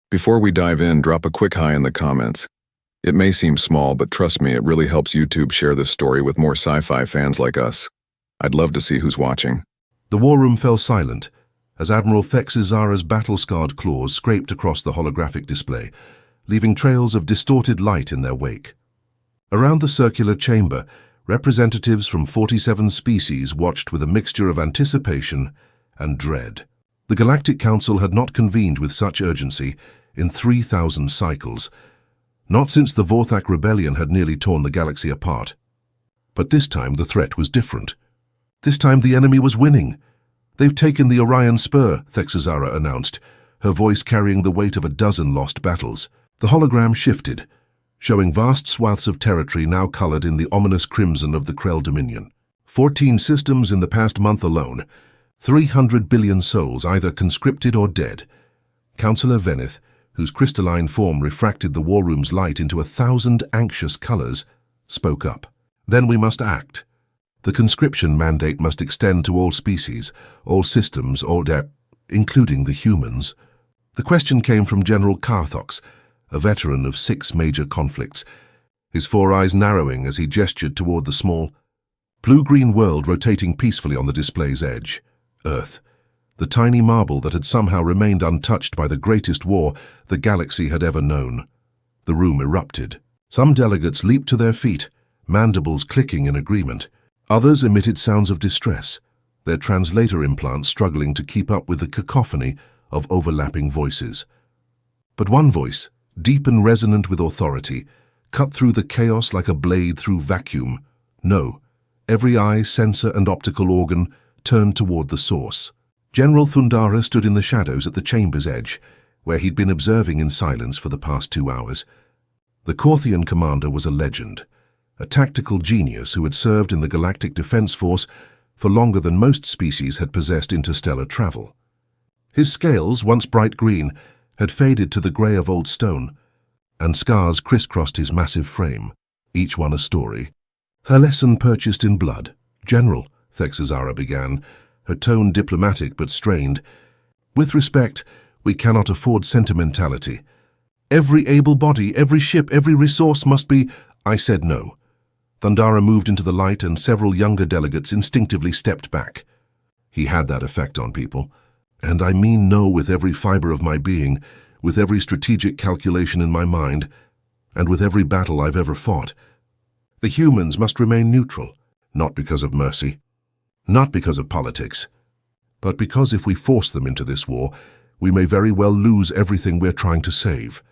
Before we dive in, drop a quick hi in the comments. It may seem small, but trust me, it really helps YouTube share this story with more sci-fi fans like us. I'd love to see who's watching. The war room fell silent as Admiral Fexizara's battle-scarred claws scraped across the holographic display, leaving trails of distorted light in their wake. Around the circular chamber, representatives from 47 species watched with a mixture of anticipation and dread. The Galactic Council had not convened with such urgency in 3,000 cycles, not since the Vorthak Rebellion had nearly torn the galaxy apart. But this time the threat was different. This time the enemy was winning. "They've taken the Orion Spur," Fexizara announced, her voice carrying the weight of a dozen lost battles. The hologram shifted, showing vast swaths of territory now colored in the ominous crimson of the Krell Dominion. 14 systems in the past month alone, 300 billion souls either conscripted or dead. Councillor Venith, whose crystalline form refracted the war room's light into 1,000 anxious colors, spoke up. "Then we must act. The conscription mandate must extend to all species, all systems, including the humans." The question came from General Carthox, a veteran of 6 major conflicts, his 4 eyes narrowing as he gestured toward the small, blue-green world rotating peacefully on the display's edge. Earth, the tiny marble that had somehow remained untouched by the greatest war the galaxy had ever known. The room erupted. Some delegates leaped to their feet, mandibles clicking in agreement. Others emitted sounds of distress, their translator implants struggling to keep up with the cacophony of overlapping voices. But one voice, deep and resonant with authority, cut through the chaos like a blade through vacuum. No, every eye, sensor, and optical organ turned toward the source. General Thundara stood in the shadows at the chamber's edge, where he'd been observing in silence for the past 2 hours. The Korthian commander was a legend, a tactical genius who had served in the Galactic Defense Force for longer than most species had possessed interstellar travel. His scales, once bright green, had faded to the grey of old stone, and scars crisscrossed his massive frame, each one a story. "Her lesson purchased in blood. General," Fexizara began, her tone diplomatic but strained. "With respect, we cannot afford sentimentality. Every able body, every ship, every resource must be—" I said no. Thundara moved into the light and several younger delegates instinctively stepped back. He had that effect on people. "And I mean no with every fiber of my being, with every strategic calculation in my mind, and with every battle I've ever fought. The humans must remain neutral, not because of mercy, not because of politics, but because if we force them into this war, we may very well lose everything we're trying to save."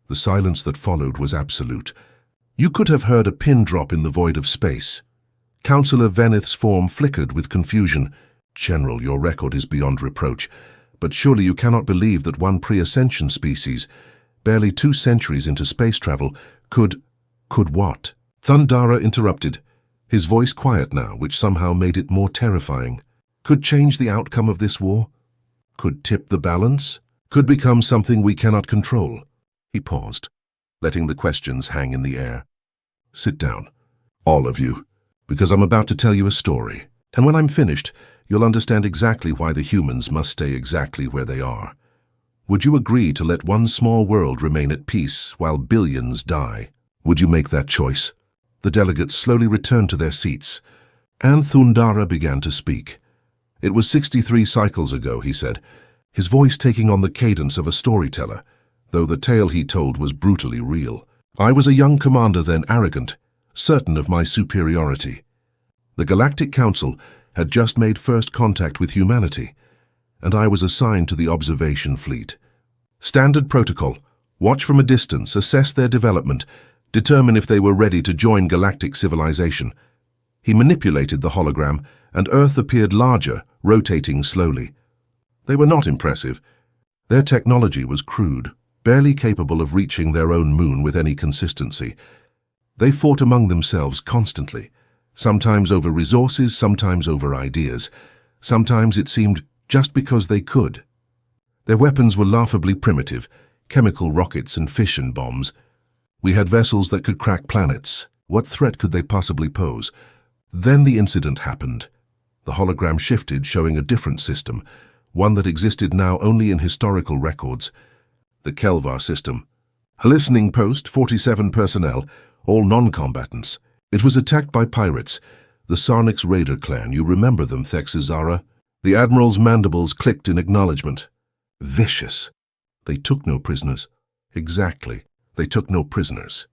The silence that followed was absolute. You could have heard a pin drop in the void of space. Councillor Venith's form flickered with confusion. "General, your record is beyond reproach, but surely you cannot believe that one pre-ascension species, barely 2 centuries into space travel, could what?" Thundara interrupted, his voice quiet now, which somehow made it more terrifying. "Could change the outcome of this war? Could tip the balance? Could become something we cannot control?" He paused, letting the questions hang in the air. "Sit down, all of you, because I'm about to tell you a story, and when I'm finished, you'll understand exactly why the humans must stay exactly where they are. Would you agree to let one small world remain at peace while billions die? Would you make that choice?" The delegates slowly returned to their seats, and Thundara began to speak. "It was 63 cycles ago," he said, his voice taking on the cadence of a storyteller, though the tale he told was brutally real. "I was a young commander then, arrogant, certain of my superiority. The Galactic Council had just made first contact with humanity, and I was assigned to the observation fleet. Standard protocol: watch from a distance, assess their development, determine if they were ready to join galactic civilization." He manipulated the hologram, and Earth appeared larger, rotating slowly. They were not impressive. Their technology was crude, barely capable of reaching their own moon with any consistency. They fought among themselves constantly, sometimes over resources, sometimes over ideas. Sometimes it seemed just because they could. Their weapons were laughably primitive, chemical rockets and fission bombs. We had vessels that could crack planets. What threat could they possibly pose? Then the incident happened. The hologram shifted, showing a different system, one that existed now only in historical records. the Kelvar system. A listening post, 47 personnel, all non-combatants. It was attacked by pirates, the Sarnix raider clan. You remember them, Thexizara? The Admiral's mandibles clicked in acknowledgement. Vicious. They took no prisoners. Exactly. They took no prisoners.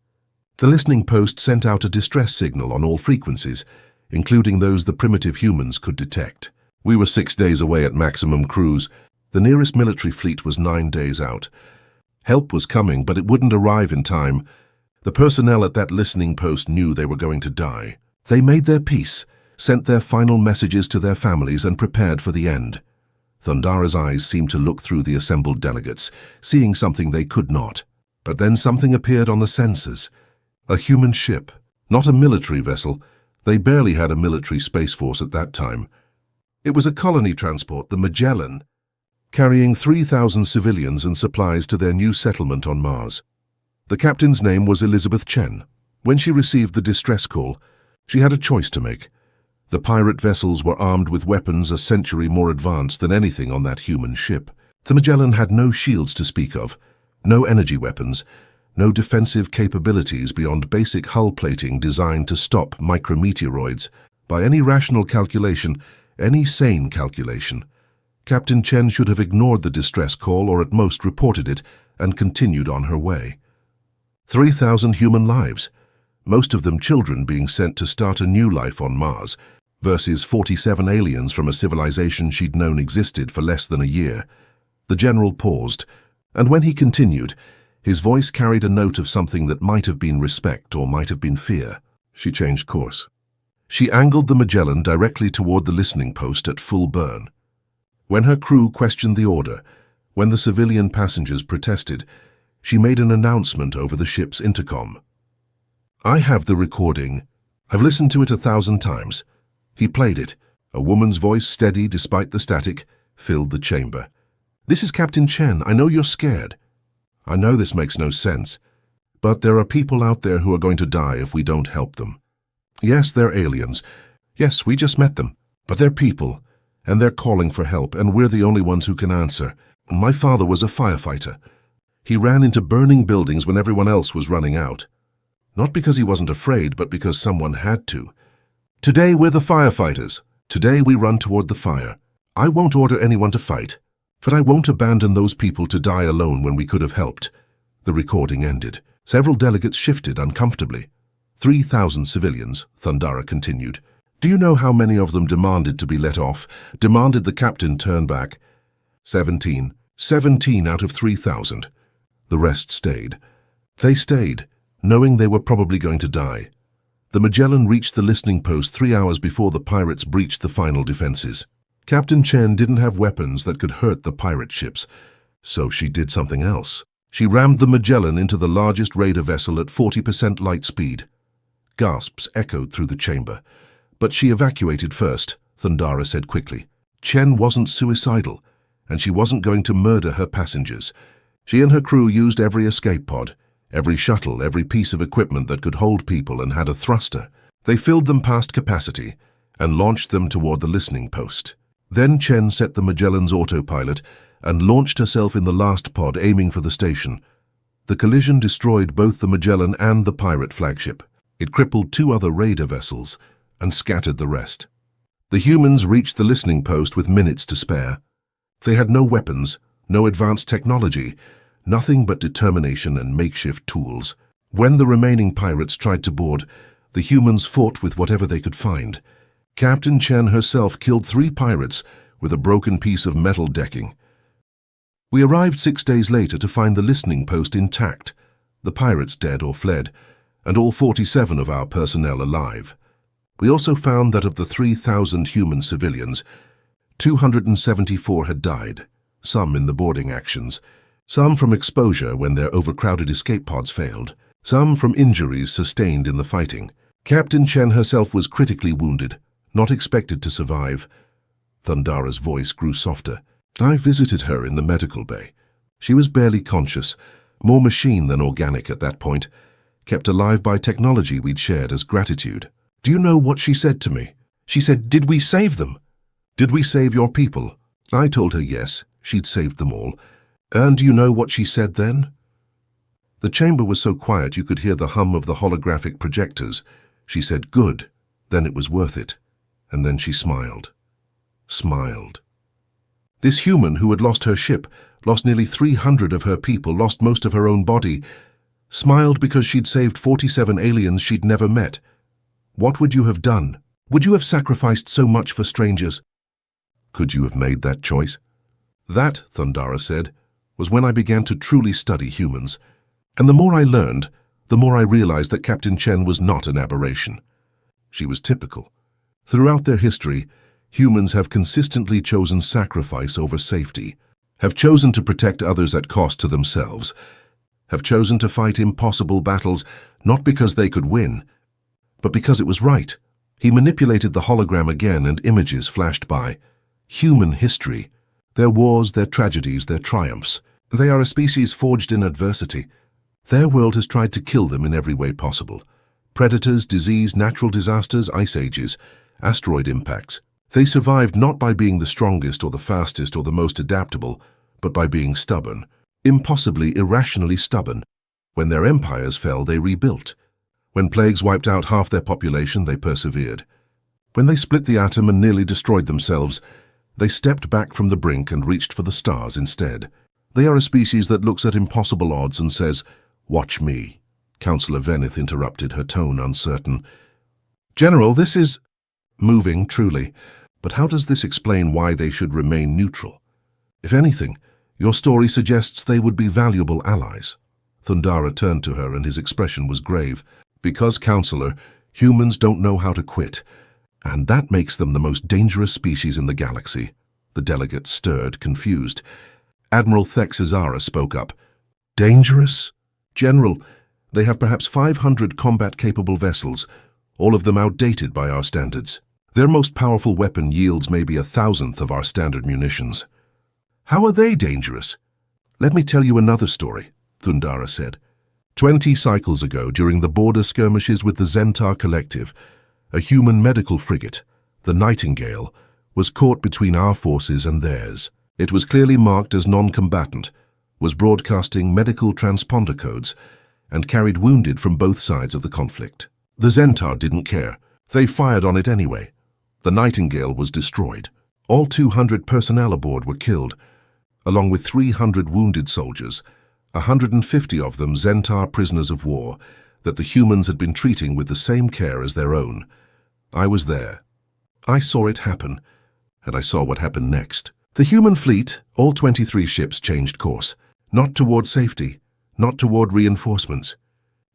The listening post sent out a distress signal on all frequencies, including those the primitive humans could detect. We were 6 days away at maximum cruise. The nearest military fleet was 9 days out. Help was coming, but it wouldn't arrive in time. The personnel at that listening post knew they were going to die. They made their peace, sent their final messages to their families, and prepared for the end. Thundara's eyes seemed to look through the assembled delegates, seeing something they could not. But then something appeared on the sensors. A human ship, not a military vessel. They barely had a military space force at that time. It was a colony transport, the Magellan, carrying 3,000 civilians and supplies to their new settlement on Mars. The captain's name was Elizabeth Chen. When she received the distress call, she had a choice to make. The pirate vessels were armed with weapons a century more advanced than anything on that human ship. The Magellan had no shields to speak of, no energy weapons, no defensive capabilities beyond basic hull plating designed to stop micrometeoroids. By any rational calculation, any sane calculation, Captain Chen should have ignored the distress call or at most reported it and continued on her way. 3,000 human lives, most of them children being sent to start a new life on Mars, versus 47 aliens from a civilization she'd known existed for less than a year. The general paused, and when he continued, his voice carried a note of something that might have been respect or might have been fear. She changed course. She angled the Magellan directly toward the listening post at full burn. When her crew questioned the order, when the civilian passengers protested, she made an announcement over the ship's intercom. "I have the recording. I've listened to it 1,000 times. He played it. A woman's voice, steady despite the static, filled the chamber. "This is Captain Chen. I know you're scared. I know this makes no sense, but there are people out there who are going to die if we don't help them. Yes, they're aliens. Yes, we just met them. But they're people, and they're calling for help, and we're the only ones who can answer. My father was a firefighter. He ran into burning buildings when everyone else was running out. Not because he wasn't afraid, but because someone had to. Today we're the firefighters. Today we run toward the fire. I won't order anyone to fight, but I won't abandon those people to die alone when we could have helped." The recording ended. Several delegates shifted uncomfortably. 3,000 civilians, Thundara continued. "Do you know how many of them demanded to be let off, demanded the captain turn back?" 17. 17 out of 3,000. The rest stayed. They stayed, knowing they were probably going to die. The Magellan reached the listening post 3 hours before the pirates breached the final defenses. Captain Chen didn't have weapons that could hurt the pirate ships, so she did something else. She rammed the Magellan into the largest raider vessel at 40% light speed. Gasps echoed through the chamber. "But she evacuated first," Thundara said quickly. "Chen wasn't suicidal, and she wasn't going to murder her passengers. She and her crew used every escape pod, every shuttle, every piece of equipment that could hold people and had a thruster. They filled them past capacity and launched them toward the listening post. Then Chen set the Magellan's autopilot and launched herself in the last pod, aiming for the station. The collision destroyed both the Magellan and the pirate flagship. It crippled 2 other raider vessels and scattered the rest. The humans reached the listening post with minutes to spare. They had no weapons, no advanced technology, nothing but determination and makeshift tools. When the remaining pirates tried to board, the humans fought with whatever they could find. Captain Chen herself killed 3 pirates with a broken piece of metal decking. We arrived 6 days later to find the listening post intact, the pirates dead or fled, and all 47 of our personnel alive. We also found that of the 3,000 human civilians, 274 had died, some in the boarding actions, some from exposure when their overcrowded escape pods failed, some from injuries sustained in the fighting. Captain Chen herself was critically wounded, not expected to survive. Thundara's voice grew softer. I visited her in the medical bay. She was barely conscious, more machine than organic at that point, kept alive by technology we'd shared as gratitude. Do you know what she said to me? She said, "Did we save them? Did we save your people?" I told her yes, she'd saved them all. And do you know what she said then? The chamber was so quiet you could hear the hum of the holographic projectors. She said, "Good, then it was worth it." And then she smiled. Smiled. This human who had lost her ship, lost nearly 300 of her people, lost most of her own body, smiled because she'd saved 47 aliens she'd never met. What would you have done? Would you have sacrificed so much for strangers? Could you have made that choice? That, Thundara said, was when I began to truly study humans. And the more I learned, the more I realized that Captain Chen was not an aberration. She was typical. Throughout their history, humans have consistently chosen sacrifice over safety, have chosen to protect others at cost to themselves, have chosen to fight impossible battles not because they could win, but because it was right. He manipulated the hologram again and images flashed by. Human history. Their wars, their tragedies, their triumphs. They are a species forged in adversity. Their world has tried to kill them in every way possible. Predators, disease, natural disasters, ice ages, asteroid impacts. They survived not by being the strongest or the fastest or the most adaptable, but by being stubborn. Impossibly, irrationally stubborn. When their empires fell, they rebuilt. When plagues wiped out half their population, they persevered. When they split the atom and nearly destroyed themselves, they stepped back from the brink and reached for the stars instead. They are a species that looks at impossible odds and says, "Watch me." Councillor Venith interrupted, her tone uncertain. "General, this is moving, truly, but how does this explain why they should remain neutral? If anything, your story suggests they would be valuable allies." Thundara turned to her and his expression was grave. "Because, Councillor, humans don't know how to quit, and that makes them the most dangerous species in the galaxy." The delegate stirred, confused. Admiral Thexazara spoke up. "Dangerous? General, they have perhaps 500 combat-capable vessels, all of them outdated by our standards. Their most powerful weapon yields maybe 1,000th of our standard munitions." "How are they dangerous?" "Let me tell you another story," Thundara said. 20 cycles ago, during the border skirmishes with the Zentar Collective, a human medical frigate, the Nightingale, was caught between our forces and theirs. It was clearly marked as non-combatant, was broadcasting medical transponder codes, and carried wounded from both sides of the conflict. The Zentar didn't care. They fired on it anyway. The Nightingale was destroyed. All 200 personnel aboard were killed, along with 300 wounded soldiers, 150 of them Zentar prisoners of war, that the humans had been treating with the same care as their own. I was there. I saw it happen, and I saw what happened next. The human fleet, all 23 ships, changed course, not toward safety, not toward reinforcements,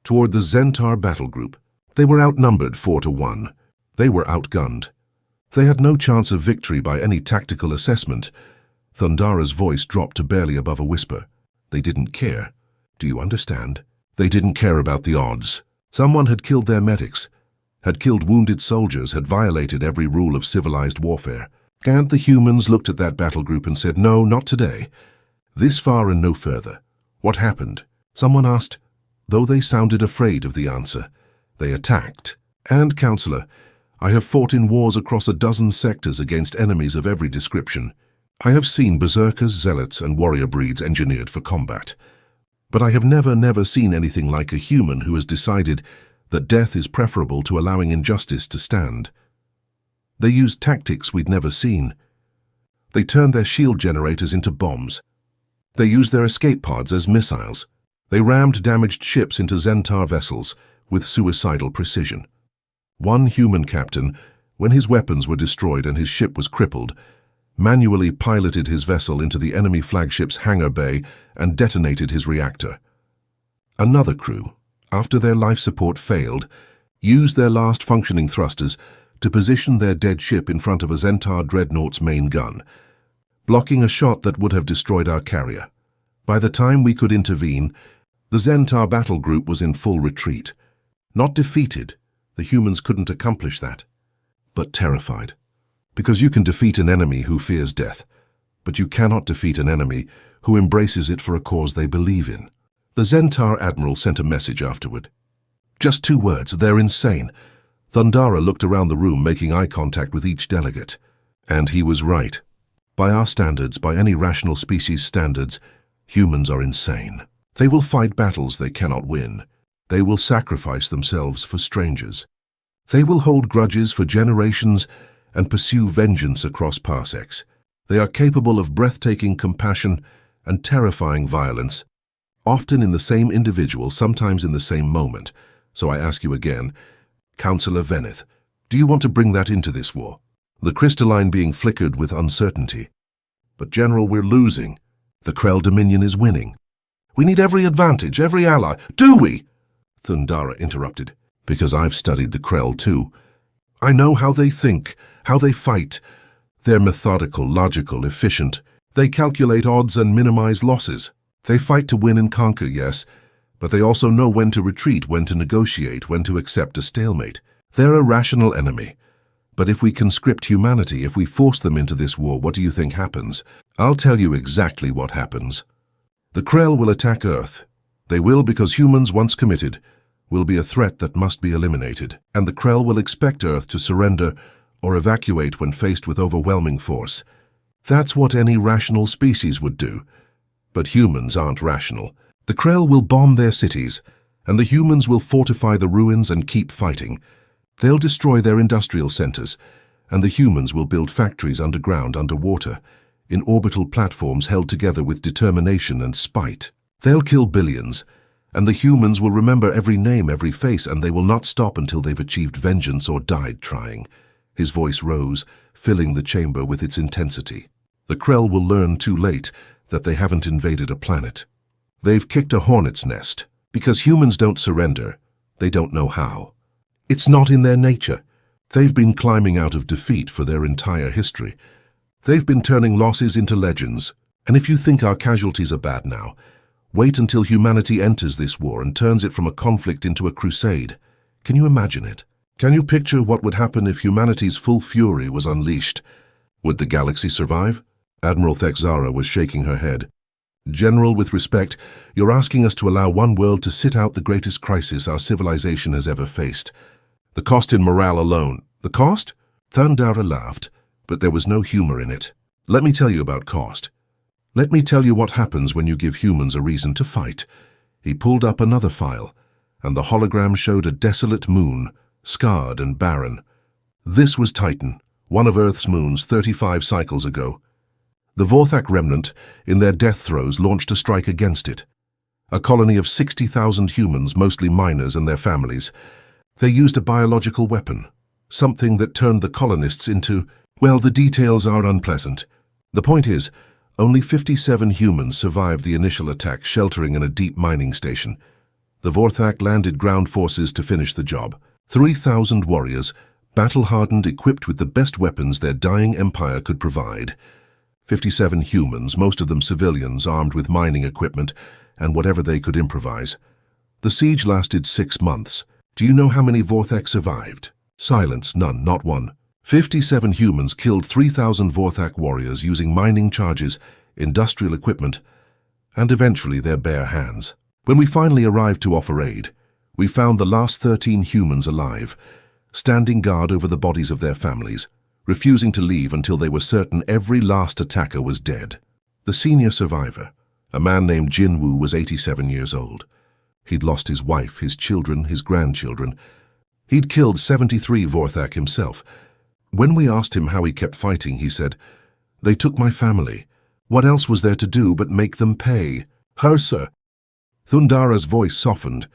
toward the Zentar battle group. They were outnumbered 4-1. They were outgunned. They had no chance of victory by any tactical assessment. Thundara's voice dropped to barely above a whisper. They didn't care. Do you understand? They didn't care about the odds. Someone had killed their medics, had killed wounded soldiers, had violated every rule of civilized warfare. And the humans looked at that battle group and said, "No, not today. This far and no further." What happened? Someone asked. Though they sounded afraid of the answer, they attacked. And, Councillor, I have fought in wars across a dozen sectors against enemies of every description. I have seen berserkers, zealots, and warrior breeds engineered for combat. But I have never seen anything like a human who has decided that death is preferable to allowing injustice to stand. They used tactics we'd never seen. They turned their shield generators into bombs. They used their escape pods as missiles. They rammed damaged ships into Zentar vessels with suicidal precision. One human captain, when his weapons were destroyed and his ship was crippled, manually piloted his vessel into the enemy flagship's hangar bay and detonated his reactor. Another crew, after their life support failed, used their last functioning thrusters to position their dead ship in front of a Zentar dreadnought's main gun, blocking a shot that would have destroyed our carrier. By the time we could intervene, the Zentar battle group was in full retreat. Not defeated, the humans couldn't accomplish that, but terrified. Because you can defeat an enemy who fears death, but you cannot defeat an enemy who embraces it for a cause they believe in. The Zentar admiral sent a message afterward. Just 2 words, "They're insane." Thundara looked around the room, making eye contact with each delegate. And he was right. By our standards, by any rational species' standards, Humans are insane. They will fight battles they cannot win. They will sacrifice themselves for strangers. They will hold grudges for generations and pursue vengeance across parsecs. They are capable of breathtaking compassion and terrifying violence, often in the same individual, sometimes in the same moment. So I ask you again, Councillor Venith, do you want to bring that into this war? The crystalline being flickered with uncertainty. But General, we're losing. The Krell Dominion is winning. We need every advantage, every ally. Do we? Thundara interrupted. Because I've studied the Krell too. I know how they think, how they fight. They're methodical, logical, efficient. They calculate odds and minimize losses. They fight to win and conquer, yes, but they also know when to retreat, when to negotiate, when to accept a stalemate. They're a rational enemy. But if we conscript humanity, if we force them into this war, what do you think happens? I'll tell you exactly what happens. The Krell will attack Earth. They will because humans, once committed, will be a threat that must be eliminated, and the Krell will expect Earth to surrender or evacuate when faced with overwhelming force. That's what any rational species would do. But humans aren't rational. The Krell will bomb their cities, and the humans will fortify the ruins and keep fighting. They'll destroy their industrial centers, and the humans will build factories underground, underwater, in orbital platforms held together with determination and spite. They'll kill billions, and the humans will remember every name, every face, and they will not stop until they've achieved vengeance or died trying. His voice rose, filling the chamber with its intensity. The Krell will learn too late that they haven't invaded a planet. They've kicked a hornet's nest. Because humans don't surrender, they don't know how. It's not in their nature. They've been climbing out of defeat for their entire history. They've been turning losses into legends. And if you think our casualties are bad now, wait until humanity enters this war and turns it from a conflict into a crusade. Can you imagine it? Can you picture what would happen if humanity's full fury was unleashed? Would the galaxy survive? Admiral Thexara was shaking her head. General, with respect, you're asking us to allow one world to sit out the greatest crisis our civilization has ever faced. The cost in morale alone. The cost? Thundara laughed, but there was no humor in it. Let me tell you about cost. Let me tell you what happens when you give humans a reason to fight. He pulled up another file, and the hologram showed a desolate moon, scarred and barren. This was Titan, one of Earth's moons 35 cycles ago. The Vorthak remnant, in their death throes, launched a strike against it. A colony of 60,000 humans, mostly miners and their families. They used a biological weapon, something that turned the colonists into, well, the details are unpleasant. The point is, only 57 humans survived the initial attack, sheltering in a deep mining station. The Vorthak landed ground forces to finish the job. 3,000 warriors, battle-hardened, equipped with the best weapons their dying empire could provide. 57 humans, most of them civilians, armed with mining equipment and whatever they could improvise. The siege lasted 6 months. Do you know how many Vorthak survived? Silence, none, not one. 57 humans killed 3,000 Vorthak warriors using mining charges, industrial equipment, and eventually their bare hands. When we finally arrived to offer aid, we found the last 13 humans alive, standing guard over the bodies of their families, refusing to leave until they were certain every last attacker was dead. The senior survivor, a man named Jinwoo, was 87 years old. He'd lost his wife, his children, his grandchildren. He'd killed 73 Vorthak himself. When we asked him how he kept fighting, he said, "They took my family. What else was there to do but make them pay?" "How, sir?" Thundara's voice softened.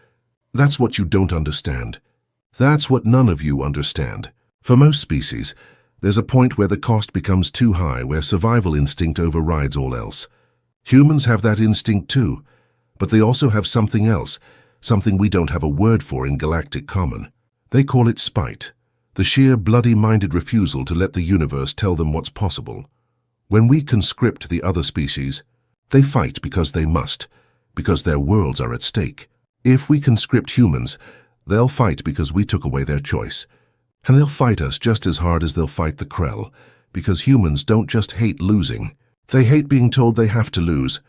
"That's what you don't understand. That's what none of you understand. For most species, there's a point where the cost becomes too high, where survival instinct overrides all else. Humans have that instinct too, but they also have something else, something we don't have a word for in galactic common. They call it spite, the sheer bloody-minded refusal to let the universe tell them what's possible. When we conscript the other species, they fight because they must, because their worlds are at stake. If we conscript humans, they'll fight because we took away their choice. And they'll fight us just as hard as they'll fight the Krell, because humans don't just hate losing. They hate being told they have to lose.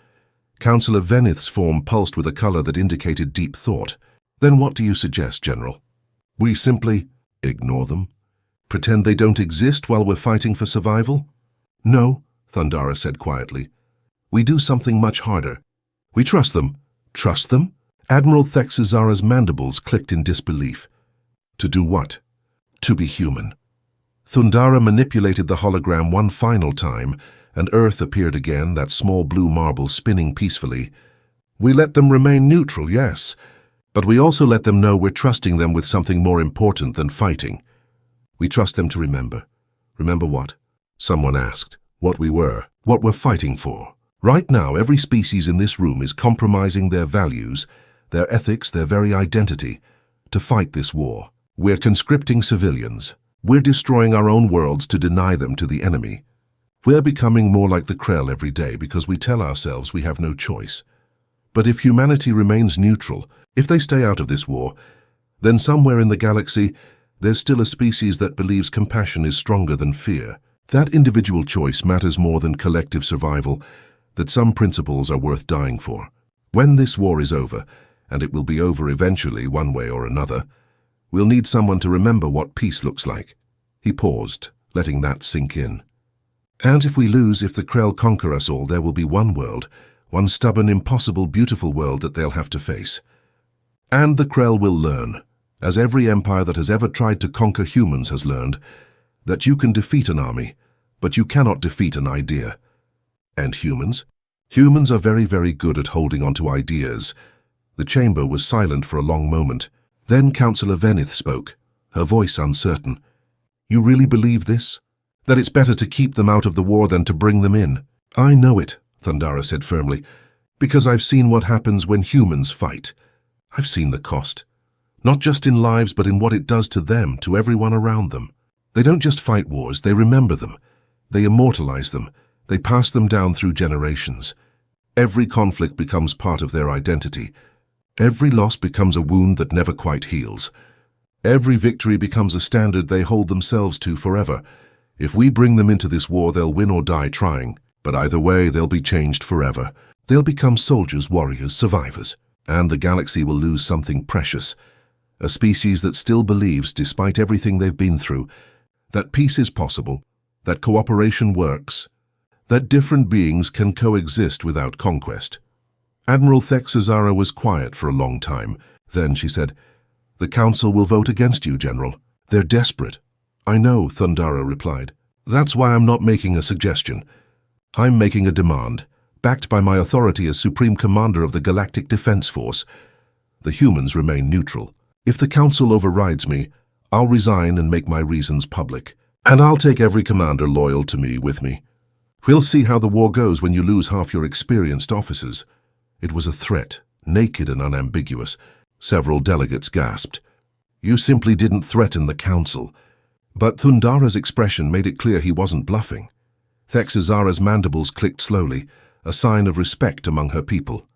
Councillor Venith's form pulsed with a color that indicated deep thought. Then what do you suggest, General? We simply ignore them? Pretend they don't exist while we're fighting for survival? No, Thundara said quietly. We do something much harder. We trust them. Trust them? Admiral Thexazara's mandibles clicked in disbelief. To do what? To be human. Thundara manipulated the hologram one final time, and Earth appeared again, that small blue marble spinning peacefully. We let them remain neutral, yes, but we also let them know we're trusting them with something more important than fighting. We trust them to remember. Remember what? Someone asked. What we were. What we're fighting for. Right now, every species in this room is compromising their values, their ethics, their very identity, to fight this war. We're conscripting civilians. We're destroying our own worlds to deny them to the enemy. We're becoming more like the Krell every day because we tell ourselves we have no choice. But if humanity remains neutral, if they stay out of this war, then somewhere in the galaxy, there's still a species that believes compassion is stronger than fear. That individual choice matters more than collective survival, that some principles are worth dying for. When this war is over, and it will be over eventually one way or another, we'll need someone to remember what peace looks like. He paused, letting that sink in. And if we lose, if the Krell conquer us all, there will be one world, one stubborn, impossible, beautiful world that they'll have to face. And the Krell will learn, as every empire that has ever tried to conquer humans has learned, that you can defeat an army, but you cannot defeat an idea. And humans? Humans are very, very good at holding on to ideas. The chamber was silent for a long moment. Then Councillor Venith spoke, her voice uncertain. You really believe this? That it's better to keep them out of the war than to bring them in? I know it, Thundara said firmly, because I've seen what happens when humans fight. I've seen the cost. Not just in lives, but in what it does to them, to everyone around them. They don't just fight wars, they remember them. They immortalize them. They pass them down through generations. Every conflict becomes part of their identity. Every loss becomes a wound that never quite heals. Every victory becomes a standard they hold themselves to forever. If we bring them into this war, they'll win or die trying. But either way, they'll be changed forever. They'll become soldiers, warriors, survivors. And the galaxy will lose something precious. A species that still believes, despite everything they've been through, that peace is possible, that cooperation works, that different beings can coexist without conquest. Admiral Thexazara was quiet for a long time. Then she said, The Council will vote against you, General. They're desperate. I know, Thundara replied. That's why I'm not making a suggestion. I'm making a demand, backed by my authority as Supreme Commander of the Galactic Defense Force. The humans remain neutral. If the Council overrides me, I'll resign and make my reasons public. And I'll take every commander loyal to me with me. We'll see how the war goes when you lose half your experienced officers. It was a threat, naked and unambiguous. Several delegates gasped. You simply didn't threaten the Council. But Thundara's expression made it clear he wasn't bluffing. Thexazara's mandibles clicked slowly, a sign of respect among her people.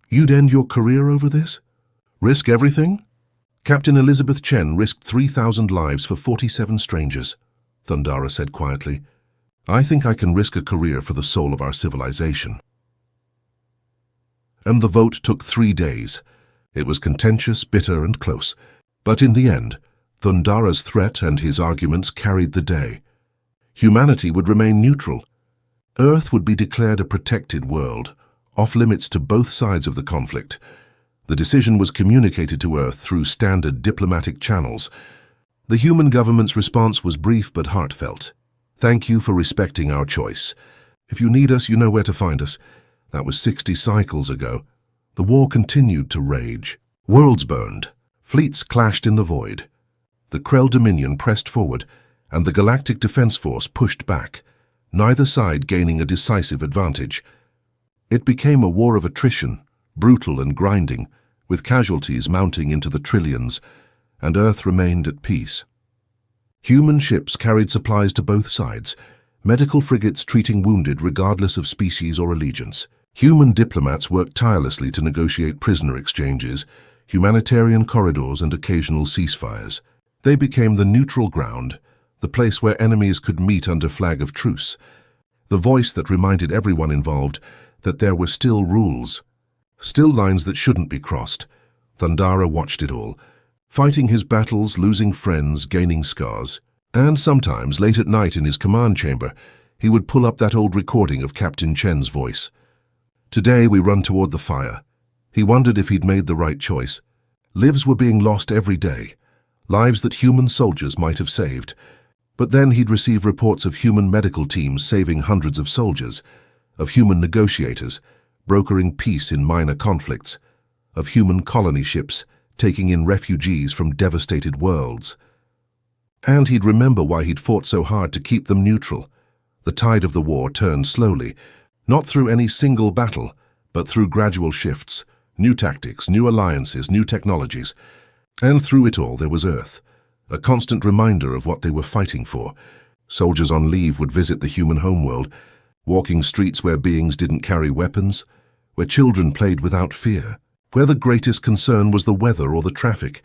You'd end your career over this? Risk everything? Captain Elizabeth Chen risked 3,000 lives for 47 strangers, Thundara said quietly. I think I can risk a career for the soul of our civilization. And the vote took 3 days. It was contentious, bitter, and close. But in the end, Thundara's threat and his arguments carried the day. Humanity would remain neutral. Earth would be declared a protected world, off limits to both sides of the conflict. The decision was communicated to Earth through standard diplomatic channels. The human government's response was brief but heartfelt. Thank you for respecting our choice. If you need us, you know where to find us. That was 60 cycles ago. The war continued to rage. Worlds burned. Fleets clashed in the void. The Krell Dominion pressed forward, and the Galactic Defense Force pushed back, neither side gaining a decisive advantage. It became a war of attrition, brutal and grinding, with casualties mounting into the trillions, and Earth remained at peace. Human ships carried supplies to both sides, medical frigates treating wounded regardless of species or allegiance. Human diplomats worked tirelessly to negotiate prisoner exchanges, humanitarian corridors, and occasional ceasefires. They became the neutral ground, the place where enemies could meet under flag of truce, the voice that reminded everyone involved that there were still rules, still lines that shouldn't be crossed. Thundara watched it all, fighting his battles, losing friends, gaining scars. And sometimes, late at night in his command chamber, he would pull up that old recording of Captain Chen's voice. Today we run toward the fire. He wondered if he'd made the right choice. Lives were being lost every day, lives that human soldiers might have saved. But then he'd receive reports of human medical teams saving hundreds of soldiers, of human negotiators brokering peace in minor conflicts, of human colony ships taking in refugees from devastated worlds. And he'd remember why he'd fought so hard to keep them neutral. The tide of the war turned slowly, not through any single battle, but through gradual shifts, new tactics, new alliances, new technologies. And through it all there was Earth, a constant reminder of what they were fighting for. Soldiers on leave would visit the human homeworld, walking streets where beings didn't carry weapons, where children played without fear, where the greatest concern was the weather or the traffic.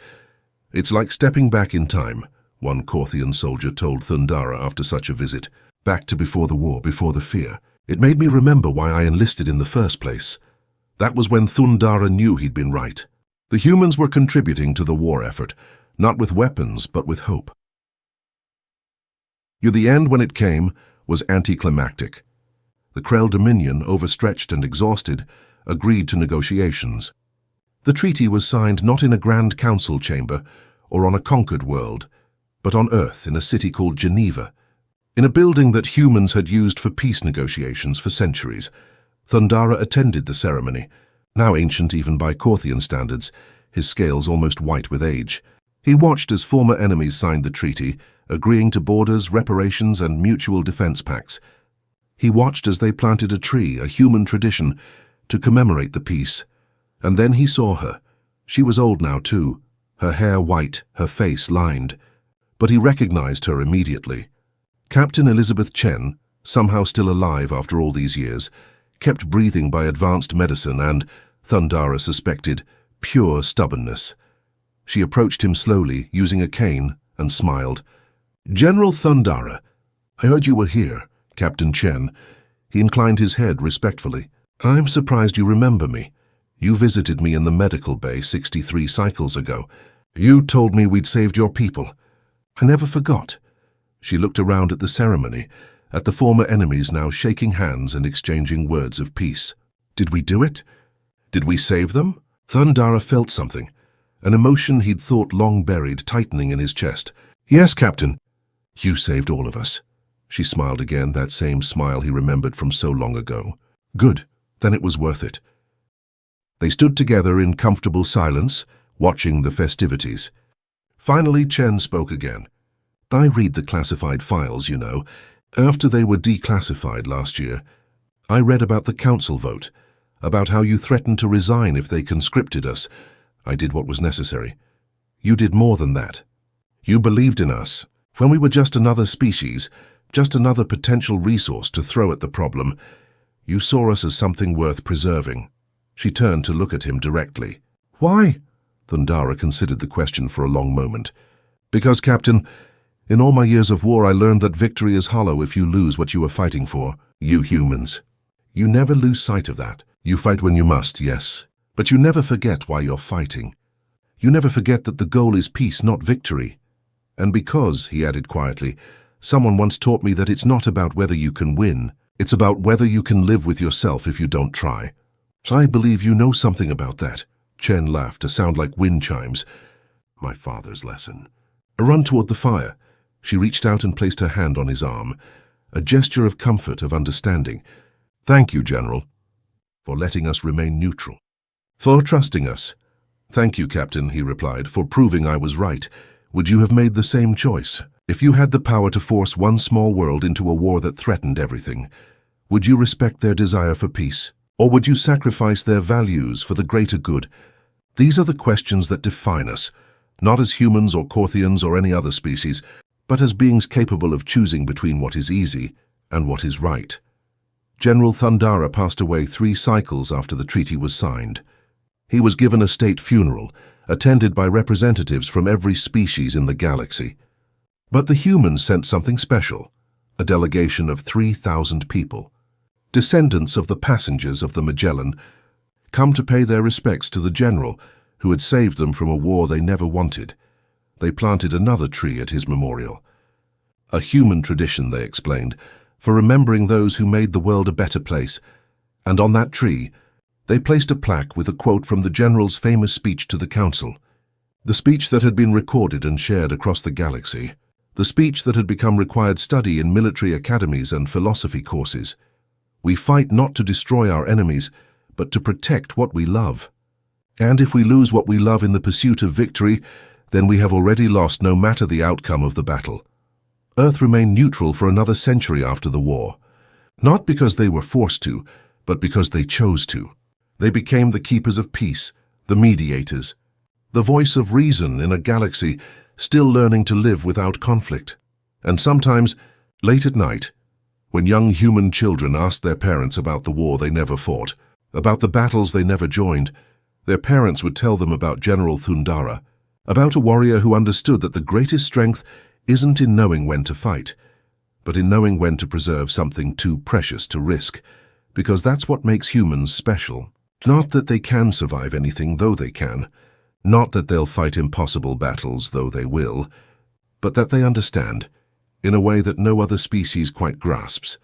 It's like stepping back in time, one Korthian soldier told Thundara after such a visit, back to before the war, before the fear. It made me remember why I enlisted in the first place. That was when Thundara knew he'd been right. The humans were contributing to the war effort, not with weapons, but with hope. The end, when it came, was anticlimactic. The Krell Dominion, overstretched and exhausted, agreed to negotiations. The treaty was signed not in a Grand Council chamber or on a conquered world, but on Earth in a city called Geneva, in a building that humans had used for peace negotiations for centuries. Thundara attended the ceremony, now ancient even by Korthian standards, his scales almost white with age. He watched as former enemies signed the treaty, agreeing to borders, reparations, and mutual defense pacts. He watched as they planted a tree, a human tradition, to commemorate the peace. And then he saw her. She was old now too, her hair white, her face lined. But he recognized her immediately. Captain Elizabeth Chen, somehow still alive after all these years, kept breathing by advanced medicine and, Thundara suspected, pure stubbornness. She approached him slowly, using a cane, and smiled. "General Thundara, I heard you were here, Captain Chen." He inclined his head respectfully. "I'm surprised you remember me. You visited me in the medical bay 63 cycles ago. You told me we'd saved your people. I never forgot." She looked around at the ceremony, at the former enemies now shaking hands and exchanging words of peace. "Did we do it? Did we save them?" Thundara felt something, an emotion he'd thought long buried, tightening in his chest. "Yes, Captain. You saved all of us." She smiled again, that same smile he remembered from so long ago. "Good. Then it was worth it." They stood together in comfortable silence, watching the festivities. Finally, Chen spoke again. "I read the classified files, you know. After they were declassified last year, I read about the council vote, about how you threatened to resign if they conscripted us. I did what was necessary. You did more than that. You believed in us. When we were just another species, just another potential resource to throw at the problem, you saw us as something worth preserving." She turned to look at him directly. "Why?" Thundara considered the question for a long moment. "Because, Captain, in all my years of war I learned that victory is hollow if you lose what you are fighting for. You humans. You never lose sight of that. You fight when you must, yes, but you never forget why you're fighting. You never forget that the goal is peace, not victory. And because," he added quietly, "someone once taught me that it's not about whether you can win, it's about whether you can live with yourself if you don't try. I believe you know something about that." Chen laughed, a sound like wind chimes. "My father's lesson." A run toward the fire. She reached out and placed her hand on his arm, a gesture of comfort, of understanding. "Thank you, General, for letting us remain neutral. For trusting us." "Thank you, Captain," he replied, "for proving I was right. Would you have made the same choice? If you had the power to force one small world into a war that threatened everything, would you respect their desire for peace? Or would you sacrifice their values for the greater good? These are the questions that define us, not as humans or Korthians or any other species, but as beings capable of choosing between what is easy and what is right." General Thundara passed away 3 cycles after the treaty was signed. He was given a state funeral, attended by representatives from every species in the galaxy. But the humans sent something special, a delegation of 3,000 people. Descendants of the passengers of the Magellan, come to pay their respects to the general who had saved them from a war they never wanted. They planted another tree at his memorial. A human tradition, they explained, for remembering those who made the world a better place, And on that tree, they placed a plaque with a quote from the general's famous speech to the council, the speech that had been recorded and shared across the galaxy, the speech that had become required study in military academies and philosophy courses. We fight not to destroy our enemies, but to protect what we love. And if we lose what we love in the pursuit of victory, then we have already lost no matter the outcome of the battle. Earth remained neutral for another century after the war, not because they were forced to, but because they chose to. They became the keepers of peace, the mediators, the voice of reason in a galaxy still learning to live without conflict. And sometimes, late at night, when young human children asked their parents about the war they never fought, about the battles they never joined, their parents would tell them about General Thundara, about a warrior who understood that the greatest strength isn't in knowing when to fight, but in knowing when to preserve something too precious to risk, because that's what makes humans special. Not that they can survive anything, though they can, not that they'll fight impossible battles, though they will, but that they understand, in a way that no other species quite grasps,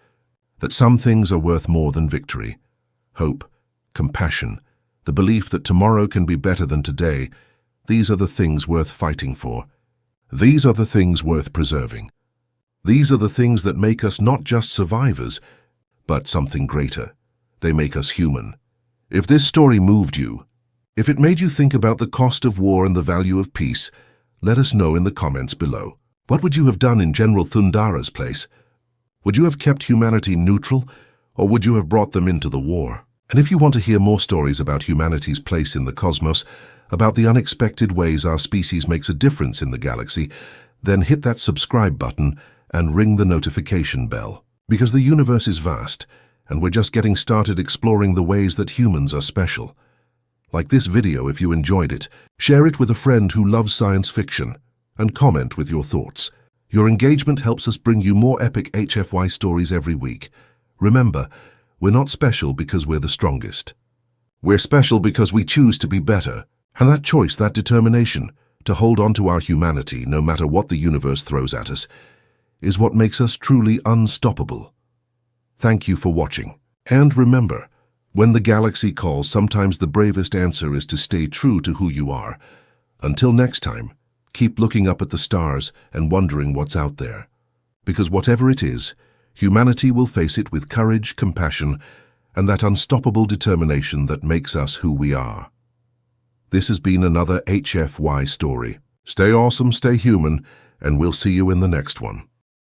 that some things are worth more than victory. Hope, compassion, the belief that tomorrow can be better than today, these are the things worth fighting for. These are the things worth preserving. These are the things that make us not just survivors, but something greater. They make us human. If this story moved you, if it made you think about the cost of war and the value of peace, let us know in the comments below. What would you have done in General Thundara's place? Would you have kept humanity neutral, or would you have brought them into the war? And if you want to hear more stories about humanity's place in the cosmos, about the unexpected ways our species makes a difference in the galaxy, then hit that subscribe button and ring the notification bell. Because the universe is vast, and we're just getting started exploring the ways that humans are special. Like this video if you enjoyed it, share it with a friend who loves science fiction, and comment with your thoughts. Your engagement helps us bring you more epic HFY stories every week. Remember, we're not special because we're the strongest. We're special because we choose to be better, and that choice, that determination, to hold on to our humanity no matter what the universe throws at us, is what makes us truly unstoppable. Thank you for watching. And remember, when the galaxy calls, sometimes the bravest answer is to stay true to who you are. Until next time, keep looking up at the stars and wondering what's out there. Because whatever it is, humanity will face it with courage, compassion, and that unstoppable determination that makes us who we are. This has been another HFY story. Stay awesome, stay human, and we'll see you in the next one.